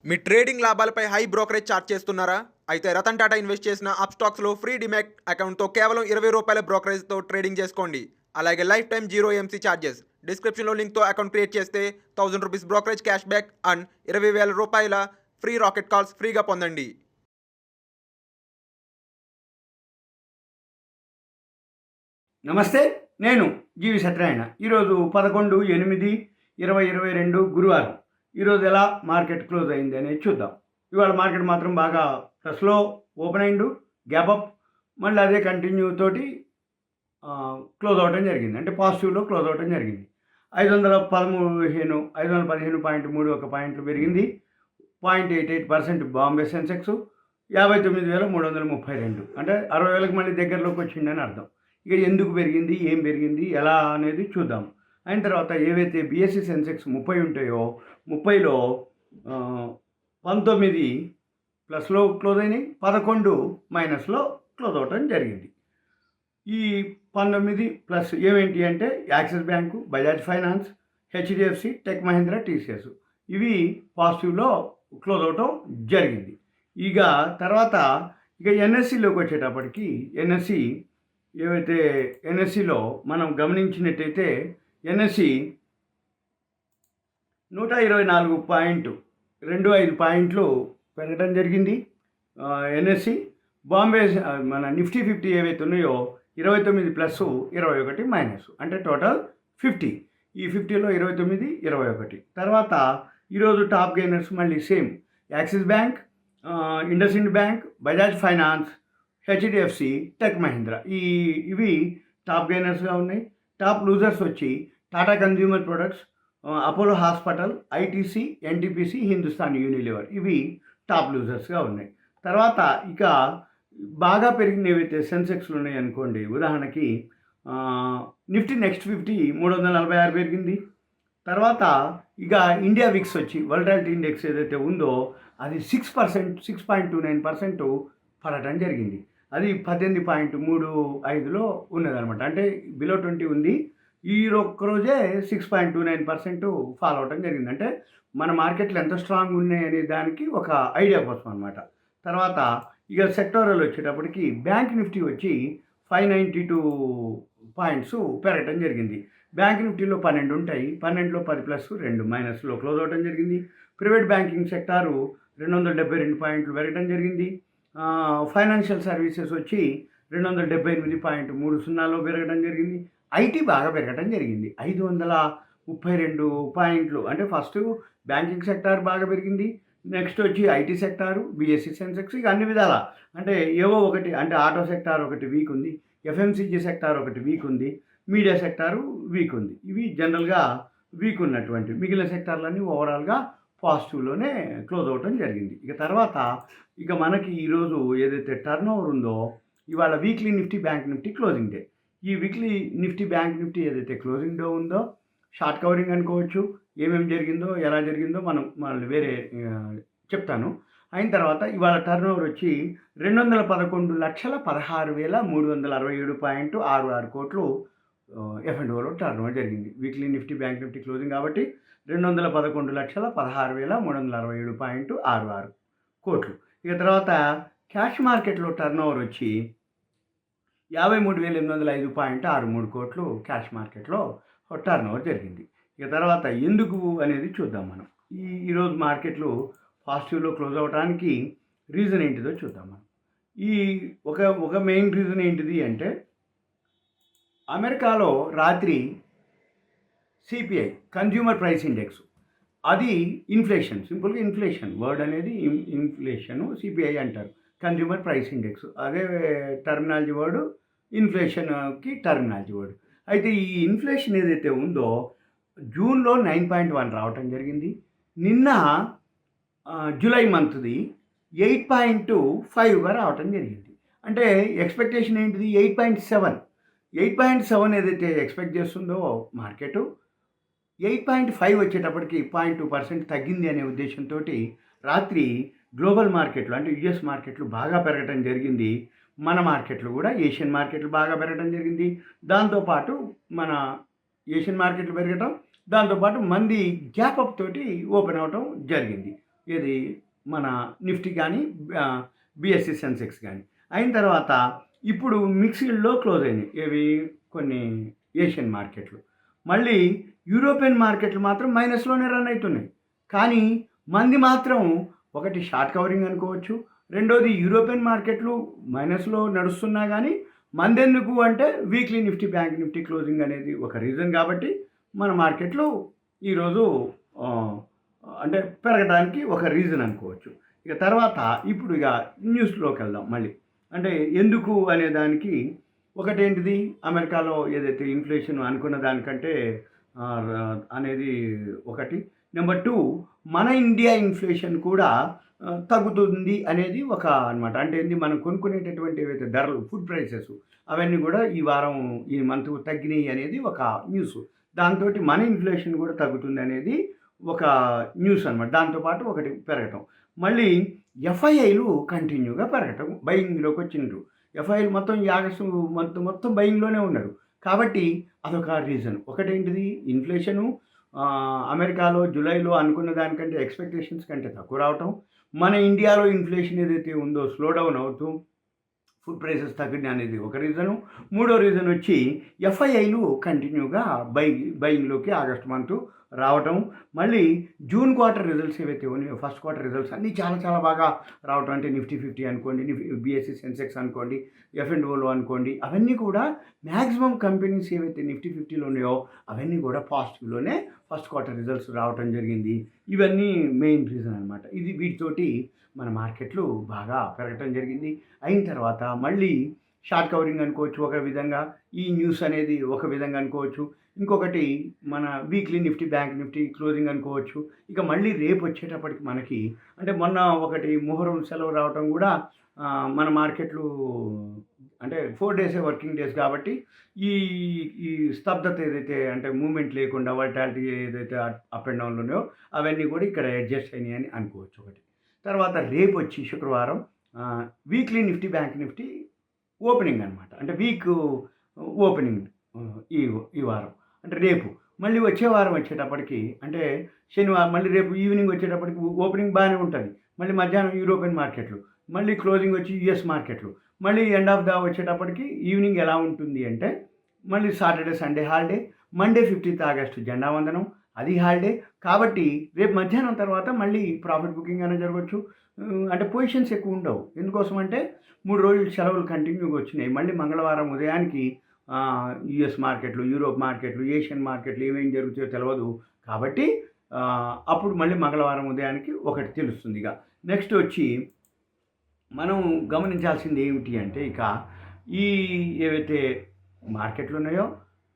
మీ trading లాభాలపై high brokerage charge చేస్తున్నారా? అయితే రతన్ టాటా ఇన్వెస్ట్ చేసిన అప్స్టాక్స్లో ఫ్రీ డిమాట్ అకౌంట్తో కేవలం ₹20 బ్రోకరేజ్తో ట్రేడింగ్ చేసుకోండి. అలాగే life time zero MC charges. డిస్క్రిప్షన్లో లింక్తో అకౌంట్ క్రియేట్ చేస్తే ₹1000 brokerage cash back and ₹20,000 free rocket calls ఫ్రీగా పొందండి. నమస్తే, నేను జీవి సత్యనారాయణ. ఈరోజు 11/8/2022 గురువారం. ఈరోజు ఎలా మార్కెట్ క్లోజ్ అయింది అనేది చూద్దాం. ఇవాళ మార్కెట్ మాత్రం బాగా ప్లస్లో ఓపెన్ అయిండు, గ్యాప్ అప్, మళ్ళీ అదే కంటిన్యూ తోటి క్లోజ్ అవడం జరిగింది. అంటే పాజిటివ్లో క్లోజ్ అవడం జరిగింది. 515.31 పాయింట్లు పెరిగింది. 0.88% బాంబే సెన్సెక్స్, 59,332, అంటే 60,000కి మళ్ళీ దగ్గరలోకి వచ్చిందని అర్థం. ఇక ఎందుకు పెరిగింది, ఏం పెరిగింది, ఎలా అనేది చూద్దాం. అయిన తర్వాత ఏవైతే బిఎస్సి సెన్సెక్స్ 30 ఉంటాయో 30లో 19 ప్లస్లో క్లోజ్ అయినాయి, 11 మైనస్లో క్లోజ్ అవటం జరిగింది. ఈ 19 ప్లస్ ఏమేంటి అంటే axis bank, Bajaj finance, HDFC, tech Mahindra, TCS ఇవి పాజిటివ్లో క్లోజ్ అవటం జరిగింది. ఇక తర్వాత ఎన్ఎస్సిలోకి వచ్చేటప్పటికి ఎన్ఎస్సిలో మనం గమనించినట్టయితే ఎన్ఎస్సి 124.25 పాయింట్లు పెరగడం జరిగింది. ఎన్ఎస్సి బాంబే మన నిఫ్టీ 50 ఏవైతే ఉన్నాయో 29 ప్లస్ 21 మైనస్, అంటే టోటల్ 50. ఈ 50లో 29, 21. తర్వాత ఈరోజు టాప్ గెయినర్స్ మళ్ళీ same axis bank, IndusInd bank, Bajaj finance, HDFC, tech Mahindra ఇవి టాప్ గెయినర్స్గా ఉన్నాయి. టాప్ లూజర్స్ వచ్చి Tata consumer products, Apollo hospital, ITC, NTPC, Hindustan Unilever ఇవి టాప్ లూజర్స్గా ఉన్నాయి. తర్వాత ఇక బాగా పెరిగిన ఏవైతే సెన్సెక్స్లు ఉన్నాయి అనుకోండి, ఉదాహరణకి నిఫ్టీ నెక్స్ట్ 50 346 పెరిగింది. తర్వాత ఇక ఇండియా విక్స్ వచ్చి వోలటాలిటీ ఇండెక్స్ ఏదైతే ఉందో అది 6.29% పడటం జరిగింది. అది 18.35లో ఉన్నదనమాట, అంటే బిలో 20 ఉంది. ఈ ఒక్కరోజే 6.29% ఫాలో అవటం జరిగింది. అంటే మన మార్కెట్లు ఎంత స్ట్రాంగ్ ఉన్నాయి అనే దానికి ఒక ఐడియా కోసం అనమాట. తర్వాత ఇక సెక్టోరల్ వచ్చేటప్పటికి బ్యాంక్ నిఫ్టీ వచ్చి 592 పాయింట్స్ పెరగటం జరిగింది. బ్యాంక్ నిఫ్టీలో 12 ఉంటాయి, 12లో 10 ప్లస్ 2 మైనస్లో క్లోజ్ అవటం జరిగింది. ప్రైవేట్ బ్యాంకింగ్ సెక్టారు 272 పాయింట్లు పెరగటం జరిగింది. ఫైనాన్షియల్ సర్వీసెస్ వచ్చి 278.30లో పెరగడం జరిగింది. ఐటీ బాగా పెరగడం జరిగింది, 532 పాయింట్లు. అంటే ఫస్ట్ బ్యాంకింగ్ సెక్టార్ బాగా పెరిగింది, నెక్స్ట్ వచ్చి ఐటీ సెక్టారు, బిఎస్సి సెన్సెక్స్, ఇక అన్ని విధాల అంటే ఏవో ఒకటి, అంటే ఆటో సెక్టార్ ఒకటి వీక్ ఉంది, ఎఫ్ఎంసీజీ సెక్టార్ ఒకటి వీక్ ఉంది, మీడియా సెక్టారు వీక్ ఉంది. ఇవి జనరల్గా వీక్ ఉన్నటువంటి, మిగిలిన సెక్టార్లన్నీ ఓవరాల్గా పాజిటివ్లోనే క్లోజ్ అవటం జరిగింది. ఇక తర్వాత ఇక మనకి ఈరోజు ఏదైతే టర్న్ ఓవర్ ఉందో, ఇవాళ weekly Nifty, bank Nifty closing day. ఈ వీక్లీ నిఫ్టీ, బ్యాంక్ నిఫ్టీ ఏదైతే క్లోజింగ్ డే ఉందో షార్ట్ కవరింగ్ అనుకోవచ్చు. ఏమేమి జరిగిందో, ఎలా జరిగిందో మనం మళ్ళీ వేరే చెప్తాను. అయిన తర్వాత ఇవాళ టర్న్ ఓవర్ వచ్చి 211,16,367.66 కోట్లు F&Oలో టర్న్ ఓవర్ జరిగింది. Weekly Nifty, bank Nifty closing కాబట్టి 211,16,367.66 కోట్లు. ఇక తర్వాత క్యాష్ మార్కెట్లో టర్న్ ఓవర్ వచ్చి 53,805.63 కోట్లు క్యాష్ మార్కెట్లో టర్న్ ఓవర్ జరిగింది. ఇక తర్వాత ఎందుకు అనేది చూద్దాం మనం. ఈరోజు మార్కెట్లు పాజిటివ్లో క్లోజ్ అవ్వడానికి రీజన్ ఏంటిదో చూద్దాం మనం. ఈ ఒక మెయిన్ రీజన్ ఏంటిది అంటే, అమెరికాలో రాత్రి సిపిఐ కన్జ్యూమర్ ప్రైస్ ఇండెక్స్, అది ఇన్ఫ్లేషన్, సింపుల్గా ఇన్ఫ్లేషన్ వర్డ్ అనేది ఇన్ఫ్లేషను, సిపిఐ అంటారు, కన్జ్యూమర్ ప్రైస్ ఇండెక్స్, అదే టర్మినాలజీ వర్డు, ఇన్ఫ్లేషన్కి టర్మినాలజీ వర్డు. అయితే ఈ ఇన్ఫ్లేషన్ ఏదైతే ఉందో జూన్లో 9.1 రావటం జరిగింది. నిన్న జూలై మంత్ది 8.5గా రావటం జరిగింది. అంటే ఎక్స్పెక్టేషన్ ఏంటిది 8.7 ఏదైతే ఎక్స్పెక్ట్ చేస్తుందో మార్కెట్, 8.5 వచ్చేటప్పటికి 0.2% తగ్గింది అనే ఉద్దేశంతో రాత్రి గ్లోబల్ మార్కెట్లు, అంటే యుఎస్ మార్కెట్లు బాగా పెరగటం జరిగింది. మన మార్కెట్లు కూడా, ఏషియన్ మార్కెట్లు బాగా పెరగడం జరిగింది. దాంతోపాటు మన ఏషియన్ మార్కెట్లు పెరగటం, దాంతోపాటు మంది గ్యాప్ అప్ తోటి ఓపెన్ అవటం జరిగింది. ఇది మన నిఫ్టీ కానీ బిఎస్సి సెన్సెక్స్ కానీ. అయిన తర్వాత ఇప్పుడు మిక్స్డ్లో క్లోజ్ అయినాయి ఏవి కొన్ని ఏషియన్ మార్కెట్లు. మళ్ళీ యూరోపియన్ మార్కెట్లు మాత్రం మైనస్లోనే రన్ అవుతున్నాయి. కానీ మంది మాత్రం ఒకటి షార్ట్ కవరింగ్ అనుకోవచ్చు, రెండోది యూరోపియన్ మార్కెట్లు మైనస్లో నడుస్తున్నా కానీ మందెందుకు అంటే weekly Nifty bank Nifty closing అనేది ఒక రీజన్ కాబట్టి మన మార్కెట్లు ఈరోజు అంటే పెరగడానికి ఒక రీజన్ అనుకోవచ్చు. ఇక తర్వాత ఇప్పుడు ఇక న్యూస్లోకి వెళ్దాం మళ్ళీ. అంటే ఎందుకు అనే దానికి ఒకటేంటిది అమెరికాలో ఏదైతే ఇన్ఫ్లేషన్ అనుకున్న దానికంటే అనేది ఒకటి. నెంబర్ 2 మన ఇండియా ఇన్ఫ్లేషన్ కూడా తగ్గుతుంది అనేది ఒక అనమాట. అంటే ఏంది మనం కొనుక్కునేటటువంటి ఏవైతే ధరలు ఫుడ్ ప్రైసెస్ అవన్నీ కూడా ఈ వారం ఈ మంత్ తగ్గినాయి అనేది ఒక న్యూస్. దాంతో మన ఇన్ఫ్లేషన్ కూడా తగ్గుతుంది అనేది ఒక న్యూస్ అనమాట. దాంతోపాటు ఒకటి పెరగటం, మళ్ళీ ఎఫ్ఐఐలు కంటిన్యూగా పెరగటం, బయింగ్లోకి వచ్చిండ్రు. ఎఫ్ఐఐలు మొత్తం ఈ ఆగస్టు మొత్తం బయింగ్లోనే ఉన్నారు. కాబట్టి అదొక రీజన్. ఒకటేంటిది ఇన్ఫ్లేషను అమెరికాలో జూలైలో అనుకున్న దానికంటే ఎక్స్పెక్టేషన్స్ కంటే తక్కువ రావటం, మన ఇండియాలో ఇన్ఫ్లేషన్ ఏదైతే ఉందో స్లో డౌన్ అవుతూ ఫుడ్ ప్రైసెస్ తగ్గడం అనేది ఒక రీజను. మూడో రీజన్ వచ్చి ఎఫ్ఐఐలు కంటిన్యూగా బయింగ్లోకి ఆగస్ట్ మంత్ రావటం, మళ్ళీ జూన్ క్వార్టర్ రిజల్ట్స్ ఏవైతే ఉన్నాయో ఫస్ట్ క్వార్టర్ రిజల్ట్స్ అన్నీ చాలా బాగా రావటం. అంటే నిఫ్టీ 50 అనుకోండి, బిఎస్సి సెన్సెక్స్ అనుకోండి, ఎఫ్ఎండ్ఓలో అనుకోండి, అవన్నీ కూడా మ్యాక్సిమం కంపెనీస్ ఏవైతే నిఫ్టీ 50లో ఉన్నాయో అవన్నీ కూడా పాజిటివ్లోనే ఫస్ట్ క్వార్టర్ రిజల్ట్స్ రావటం జరిగింది. ఇవన్నీ మెయిన్ రీజన్ అనమాట. ఇది వీటితోటి మన మార్కెట్లు బాగా పెరగటం జరిగింది. అయిన తర్వాత మళ్ళీ షార్ట్ కవరింగ్ అనుకోవచ్చు ఒక విధంగా, ఈ న్యూస్ అనేది ఒక విధంగా అనుకోవచ్చు. ఇంకొకటి మన weekly Nifty bank Nifty closing అనుకోవచ్చు. ఇక మళ్ళీ రేపు వచ్చేటప్పటికి మనకి అంటే మొన్న ఒకటి మొహరం సెలవు రావటం కూడా మన మార్కెట్లు అంటే 4 డేసే వర్కింగ్ డేస్ కాబట్టి ఈ ఈ స్తబ్దత ఏదైతే అంటే మూమెంట్ లేకుండా వల్టాలిటీ ఏదైతే అప్ అండ్ డౌన్లు ఉన్నాయో అవన్నీ కూడా ఇక్కడ అడ్జస్ట్ అయినాయి అని అనుకోవచ్చు ఒకటి. తర్వాత రేపు వచ్చి శుక్రవారం weekly Nifty bank Nifty opening అనమాట. అంటే వీక్ ఓపెనింగ్ ఈ వారం అంటే రేపు. మళ్ళీ వచ్చే వారం వచ్చేటప్పటికి అంటే శనివారం మళ్ళీ రేపు ఈవినింగ్ వచ్చేటప్పటికి ఓపెనింగ్ బాగానే ఉంటుంది. మళ్ళీ మధ్యాహ్నం యూరోపియన్ మార్కెట్లు, మళ్ళీ క్లోజింగ్ వచ్చి యుఎస్ మార్కెట్లు, మళ్ళీ ఎండ్ ఆఫ్ ద వచ్చేటప్పటికి ఈవినింగ్ ఎలా ఉంటుంది అంటే మళ్ళీ Saturday Sunday holiday, Monday 15th August జెండా వందనం అది హాలిడే. కాబట్టి రేపు మధ్యాహ్నం తర్వాత మళ్ళీ ప్రాఫిట్ బుకింగ్ అనేది జరగవచ్చు. అంటే పొజిషన్స్ ఎక్కువ ఉండవు. ఎందుకోసం అంటే 3 రోజులు సెలవులు కంటిన్యూగా వచ్చినాయి. మళ్ళీ మంగళవారం ఉదయానికి యుఎస్ మార్కెట్లు, యూరోప్ మార్కెట్లు, ఏషియన్ మార్కెట్లు ఏమేమి జరుగుతాయో తెలియదు. కాబట్టి అప్పుడు మళ్ళీ మంగళవారం ఉదయానికి ఒకటి తెలుస్తుంది. ఇక నెక్స్ట్ వచ్చి మనం గమనించాల్సింది ఏమిటి అంటే ఇక ఈ ఏవైతే మార్కెట్లు ఉన్నాయో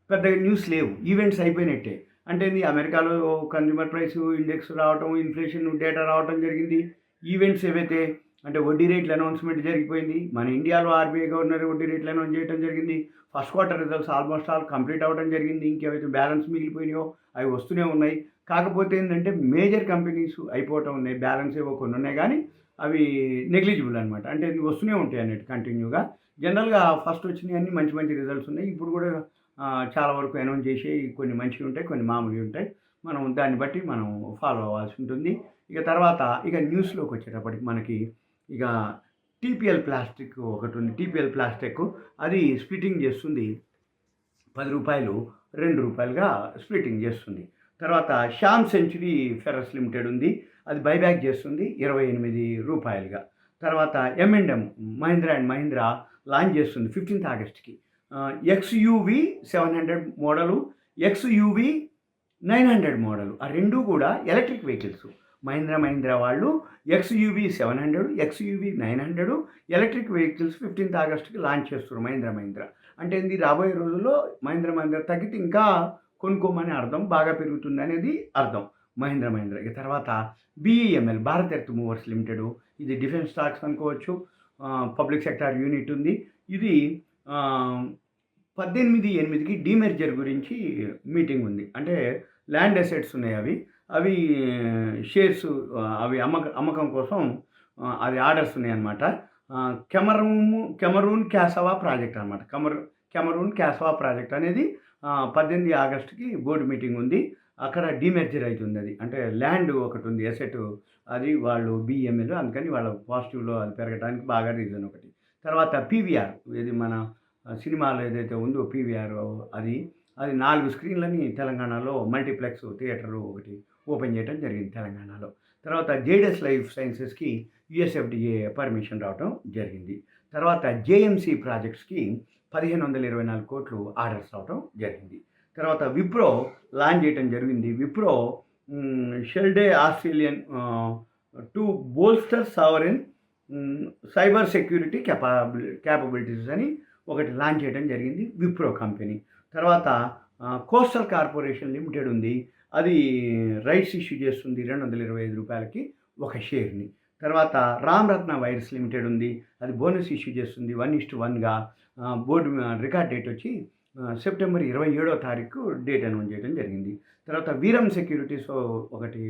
పెద్దగా న్యూస్ లేవు, ఈవెంట్స్ అయిపోయినట్టే. అంటే అమెరికాలో కన్జ్యూమర్ ప్రైస్ ఇండెక్స్ రావటం, ఇన్ఫ్లేషన్ డేటా రావటం జరిగింది. ఈవెంట్స్ ఏవైతే అంటే వడ్డీ రేట్ల అనౌన్స్మెంట్ జరిగిపోయింది. మన ఇండియాలో ఆర్బీఐ గవర్నర్ వడ్డీ రేట్లు అనౌన్స్ చేయడం జరిగింది. First quarter results almost all complete అవ్వడం జరిగింది. ఇంకేవైతే బ్యాలెన్స్ మిగిలిపోయినాయో అవి వస్తూనే ఉన్నాయి. కాకపోతే ఏంటంటే మేజర్ కంపెనీస్ అయిపోవటం ఉన్నాయి, బ్యాలెన్స్ ఏవో కొన్ని ఉన్నాయి కానీ అవి నెగ్లిజిబుల్ అనమాట. అంటే వస్తూనే ఉంటాయి అన్నట్టు కంటిన్యూగా. జనరల్గా ఫస్ట్ వచ్చినాయి అన్నీ మంచి రిజల్ట్స్ ఉన్నాయి. ఇప్పుడు కూడా చాలా వరకు అనౌన్స్ చేసి కొన్ని మంచివి ఉంటాయి, కొన్ని మామూలుగా ఉంటాయి. మనం దాన్ని బట్టి మనం ఫాలో అవ్వాల్సి ఉంటుంది. ఇక తర్వాత ఇక న్యూస్లోకి వచ్చేటప్పటికి మనకి ఇక టీపీఎల్ ప్లాస్టిక్ ఒకటి ఉంది. టీపీఎల్ ప్లాస్టిక్ అది స్ప్లిట్టింగ్ చేస్తుంది, ₹10 ₹2గా స్ప్లిట్టింగ్ చేస్తుంది. తర్వాత శ్యామ్ సెంచురీ ఫెర్రస్ లిమిటెడ్ ఉంది, అది బైబ్యాక్ చేస్తుంది ₹28గా. తర్వాత M&M Mahindra and Mahindra launch చేస్తుంది 15th ఆగస్ట్కి XUV 700 model, XUV 900 model. ఆ రెండు కూడా ఎలక్ట్రిక్ వెహికల్స్. మహీంద్రా వాళ్ళు XUV 700 XUV 900 electric vehicles 15th ఆగస్ట్కి లాంచ్ చేస్తారు మహీంద్రా. అంటే ఇది రాబోయే రోజుల్లో మహీంద్రా తగ్గితే ఇంకా కొనుక్కోమని అర్థం, బాగా పెరుగుతుంది అనేది అర్థం మహీంద్రా. ఇక తర్వాత BEML Bharat earth movers limited, ఇది డిఫెన్స్ స్టాక్స్ అనుకోవచ్చు, పబ్లిక్ సెక్టార్ యూనిట్ ఉంది. ఇది 18/8కి డీమెర్జర్ గురించి మీటింగ్ ఉంది. అంటే ల్యాండ్ అసెట్స్ ఉన్నాయి, అవి షేర్స్ అవి అమ్మకం కోసం అది ఆర్డర్స్ ఉన్నాయన్నమాట. కెమరూన్ క్యాసవా ప్రాజెక్ట్ అనమాట. కెమరూన్ క్యాసవా ప్రాజెక్ట్ అనేది 18 ఆగస్టుకి బోర్డు మీటింగ్ ఉంది. అక్కడ డీమెర్జర్ అవుతుంది. అది అంటే ల్యాండ్ ఒకటి ఉంది ఎసెట్, అది వాళ్ళు బిఎంఎల్, అందుకని వాళ్ళ పాజిటివ్లో అది పెరగడానికి బాగా రీజన్ ఒకటి. తర్వాత పీవీఆర్, ఇది మన సినిమాలో ఏదైతే ఉందో పీవీఆర్, అది అది 4 స్క్రీన్లని తెలంగాణలో మల్టీప్లెక్స్ థియేటర్ ఒకటి ఓపెన్ చేయడం జరిగింది తెలంగాణలో. తర్వాత జేడెస్ లైఫ్ సైన్సెస్కి యుఎస్ఎఫ్డిఏ పర్మిషన్ రావడం జరిగింది. తర్వాత జేఎంసీ ప్రాజెక్ట్స్కి 1524 కోట్లు ఆర్డర్స్ రావడం జరిగింది. తర్వాత విప్రో లాంచ్ చేయడం జరిగింది. Wipro Shelde Australian to bolster sovereign cyber security capabilities అని ఒకటి లాంచ్ చేయడం జరిగింది విప్రో కంపెనీ. తర్వాత కోస్టల్ కార్పొరేషన్ లిమిటెడ్ ఉంది, అది రైట్స్ ఇష్యూ చేస్తుంది 225 రూపాయలకి ఒక షేర్ని. తర్వాత రామ్రత్న వైర్స్ లిమిటెడ్ ఉంది, అది బోనస్ ఇష్యూ చేస్తుంది 1:1గా. బోర్డు రికార్డ్ డేట్ వచ్చి సెప్టెంబర్ 27వ తారీఖు డేట్ అనౌన్స్ చేయడం జరిగింది. తర్వాత వీరం సెక్యూరిటీస్ ఒకటి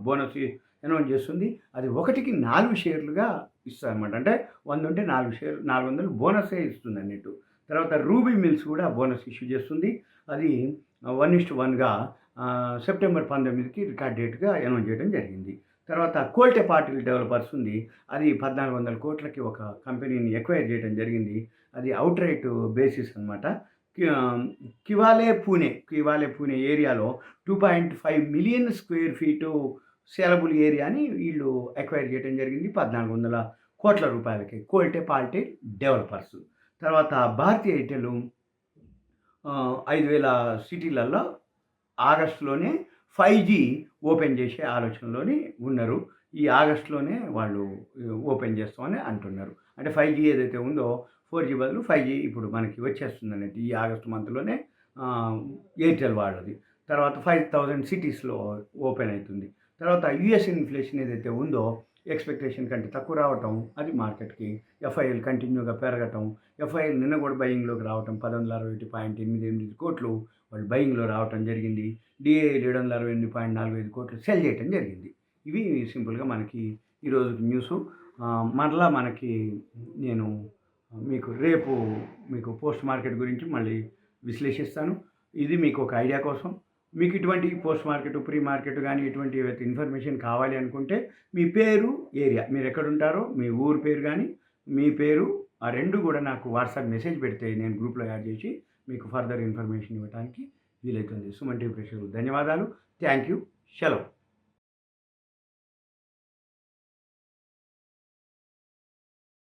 బోనస్ అనౌన్స్ చేస్తుంది, అది 1కి 4 షేర్లుగా ఇస్తుంది అనమాట. అంటే 100 ఉంటే 4 షేర్లు 400 బోనసే ఇస్తుంది అన్నట్టు. తర్వాత రూబీ మిల్స్ కూడా బోనస్ ఇష్యూ చేస్తుంది, అది 1:1గా సెప్టెంబర్ 19కి రికార్డ్ డేట్గా అనౌన్స్ చేయడం జరిగింది. తర్వాత కోల్టే పాటిల్ డెవలపర్స్ ఉంది, అది 1400 కోట్లకి ఒక కంపెనీని ఎక్వైర్ చేయడం జరిగింది, అది అవుట్ రైట్ బేసిస్ అనమాట. కివాలే పూణే ఏరియాలో 2.5 మిలియన్ స్క్వేర్ ఫీటు సేలబుల్ ఏరియాని వీళ్ళు ఎక్వైర్ చేయడం జరిగింది 1400 కోట్ల రూపాయలకి, కోల్టే పాటిల్ డెవలపర్స్. తర్వాత భారతీయ ఎయిర్టెల్ 5000 సిటీలలో ఆగస్టులోనే 5G ఓపెన్ చేసే ఆలోచనలోని ఉన్నారు. ఈ ఆగస్టులోనే వాళ్ళు ఓపెన్ చేస్తామని అంటున్నారు. అంటే 5G ఏదైతే ఉందో 4G బదులు 5G ఇప్పుడు మనకి వచ్చేస్తుంది అన్నట్టు ఈ ఆగస్టు మంత్లోనే ఎయిర్టెల్ వాళ్ళది. తర్వాత 5000 సిటీస్లో ఓపెన్ అవుతుంది. తర్వాత యుఎస్ ఇన్ఫ్లేషన్ ఏదైతే ఉందో ఎక్స్పెక్టేషన్ కంటే తక్కువ రావటం, అది మార్కెట్కి ఎఫ్ఐఎల్ కంటిన్యూగా పెరగటం. ఎఫ్ఐఎల్ నిన్న కూడా బయింగ్లోకి రావటం 1161.88 కోట్లు వాళ్ళు బయింగ్లో రావటం జరిగింది. డిఏ 768.45 కోట్లు సెల్ చేయటం జరిగింది. ఇవి సింపుల్గా మనకి ఈరోజు న్యూసు. మరలా మనకి నేను రేపు మీకు పోస్ట్ మార్కెట్ గురించి మళ్ళీ విశ్లేషిస్తాను. ఇది మీకు ఒక ఐడియా కోసం. మీకు ఇటువంటి పోస్ట్ మార్కెట్, ప్రీ మార్కెట్ కానీ ఇటువంటి ఇన్ఫర్మేషన్ కావాలి అనుకుంటే మీ పేరు, ఏరియా, మీరు ఎక్కడుంటారో మీ ఊరు పేరు కానీ మీ పేరు, ఆ రెండు కూడా నాకు వాట్సాప్ మెసేజ్ పెడితే నేను గ్రూప్లో యాడ్ చేసి మీకు ఫర్దర్ ఇన్ఫర్మేషన్ ఇవ్వడానికి వీలవుతుంది. సుమన్ టీవీ ప్రేక్షకులకు ధన్యవాదాలు. Thank you. సెలవు.